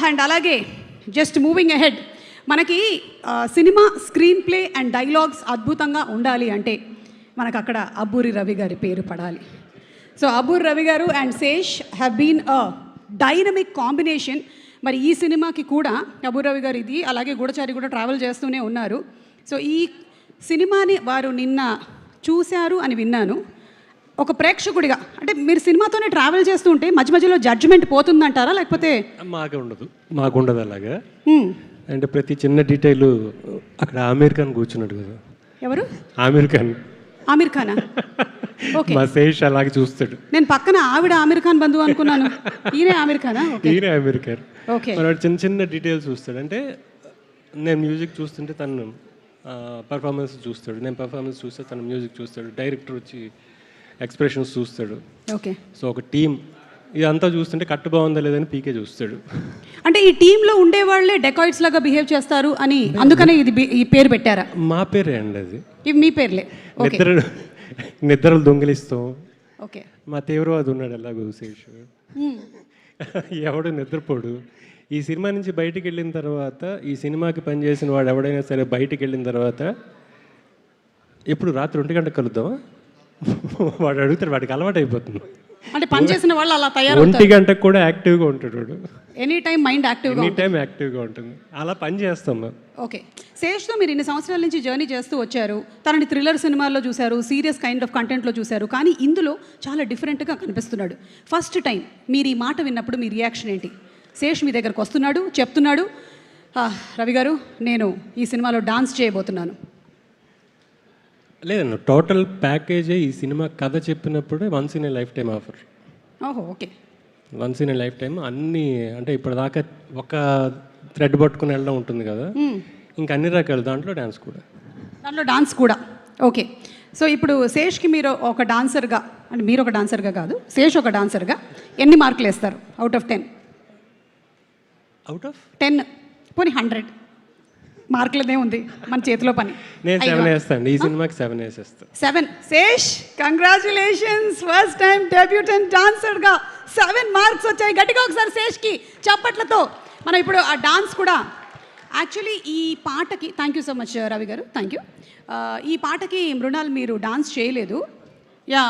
And అలాగే just moving ahead, మనకి cinema screen play and dialogues అద్భుతంగా ఉండాలి అంటే మనకు అక్కడ అబ్బూరి రవి గారి పేరు పడాలి. సో అబ్బూరి రవి గారు and Sesh have been a dynamic combination. మరి ఈ సినిమాకి కూడా అబ్బూరి రవి గారు ఇది అలాగే గూఢచారి కూడా ట్రావెల్ చేస్తూనే ఉన్నారు. సో ఈ సినిమాని వారు నిన్న చూశారు అని విన్నాను. ఒక ప్రేక్షకుడిగా అంటే మీరు సినిమాతోనే ట్రావెల్ చేస్తూ ఉంటే మధ్య మధ్యలో జడ్జిమెంట్ పోతుందంటారా, లేకపోతే? మాకు ఉండదు అలాగా. అంటే ప్రతి చిన్న డీటెయిల్ అక్కడ ఆమీర్ ఖాన్ కూర్చున్నాడు కదా. ఎవరు? ఆమీర్ ఖానా? ఓకే, మా శేష్ అలాగే చూస్తాడు. నేను పక్కన ఆవిడ ఆమీర్ ఖాన్ బంధువు అనుకున్నాను. ఈయనే ఆమీర్ ఖానా? ఈయనే ఆమీర్ ఖాన్. ఓకే, చిన్న చిన్న డీటెయిల్స్ చూస్తాడు. అంటే నేను మ్యూజిక్ చూస్తుంటే తను పర్ఫార్మెన్స్ చూస్తాడు, నేను పర్ఫార్మెన్స్ చూస్తే తను మ్యూజిక్ చూస్తాడు, డైరెక్టర్ వచ్చి ఎక్స్ప్రెషన్స్ చూస్తాడు. ఓకే, సో ఒక టీం ఇదంతా చూస్తుంటే కట్టు బాగుందా లేదని పీకే చూస్తాడు. అంటే ఈ టీంలో ఉండేవాళ్ళే డెకాయిట్స్ లాగా బిహేవ్ చేస్తారు అని అందుకనే ఈ పేరు పెట్టారా? మా పేరే అండి అది. ఇవి మీ పేర్లే? నిద్రలు దొంగిలిస్తాం. ఓకే, మా తీవ్రవాది ఉన్నాడు ఎలాగో శేష్, ఎవడు నిద్రపోడు. ఈ సినిమా నుంచి బయటికి వెళ్ళిన తర్వాత, ఈ సినిమాకి పనిచేసిన వాడు ఎవడైనా సరే బయటికి వెళ్ళిన తర్వాత ఎప్పుడు రాత్రి 1 గంటకు కలుద్దామా వాడు అడుగుతాడు, వాడికి అలవాటు అయిపోతుంది. అంటే పని చేసిన వాళ్ళు అలా తయారు 1 గంటకు కూడా యాక్టివ్గా ఉంటాడు వాడు. ఎనీ టైం మైండ్ యాక్టివ్గా ఉంటుంది. అలా పని చేస్తాం. ఓకే, శేష్తో మీరు ఇన్ని సంవత్సరాల నుంచి జర్నీ చేస్తూ వచ్చారు. తనని థ్రిల్లర్ సినిమాల్లో చూశారు, సీరియస్ కైండ్ ఆఫ్ కంటెంట్లో చూశారు, కానీ ఇందులో చాలా డిఫరెంట్గా కనిపిస్తున్నాడు. ఫస్ట్ టైం మీరు ఈ మాట విన్నప్పుడు మీ రియాక్షన్ ఏంటి? శేష్ మీ దగ్గరకు వస్తున్నాడు, చెప్తున్నాడు, రవి గారు నేను ఈ సినిమాలో డాన్స్ చేయబోతున్నాను. లేదన్న, టోటల్ ప్యాకేజే ఈ సినిమా కథ చెప్పినప్పుడే once in a life time offer. ఓహో, okay, once in a life time. అన్నీ అంటే ఇప్పటిదాకా ఒక థ్రెడ్ పట్టుకుని వెళ్ళడం ఉంటుంది కదా, ఇంకా అన్ని రకాలు, దాంట్లో డాన్స్ కూడా. ఓకే, సో ఇప్పుడు శేష్కి మీరు ఒక డాన్సర్గా, అంటే మీరు ఒక డాన్సర్గా కాదు, శేష్ ఒక డాన్సర్గా ఎన్ని మార్కులు వేస్తారు అవుట్ ఆఫ్ 10? అవుట్ ఆఫ్ 10 పోనీ 100 మార్కులదే ఉంది మన చేతిలో పని. నేను 7 వేస్తాను, ఈ సినిమాకి 7 వేసేస్తాను. 7. Sesh, congratulations, first time debutant డాన్సర్గా 7 మార్క్స్ వచ్చాయి. గట్టిగా ఒకసారి శేష్కి చప్పట్లతో. మనం ఇప్పుడు ఆ డాన్స్ కూడా యాక్చువల్లీ ఈ పాటకి thank you so much Ravi గారు, థ్యాంక్ యూ. ఈ పాటకి మృణాల్ మీరు డాన్స్ చేయలేదు. యా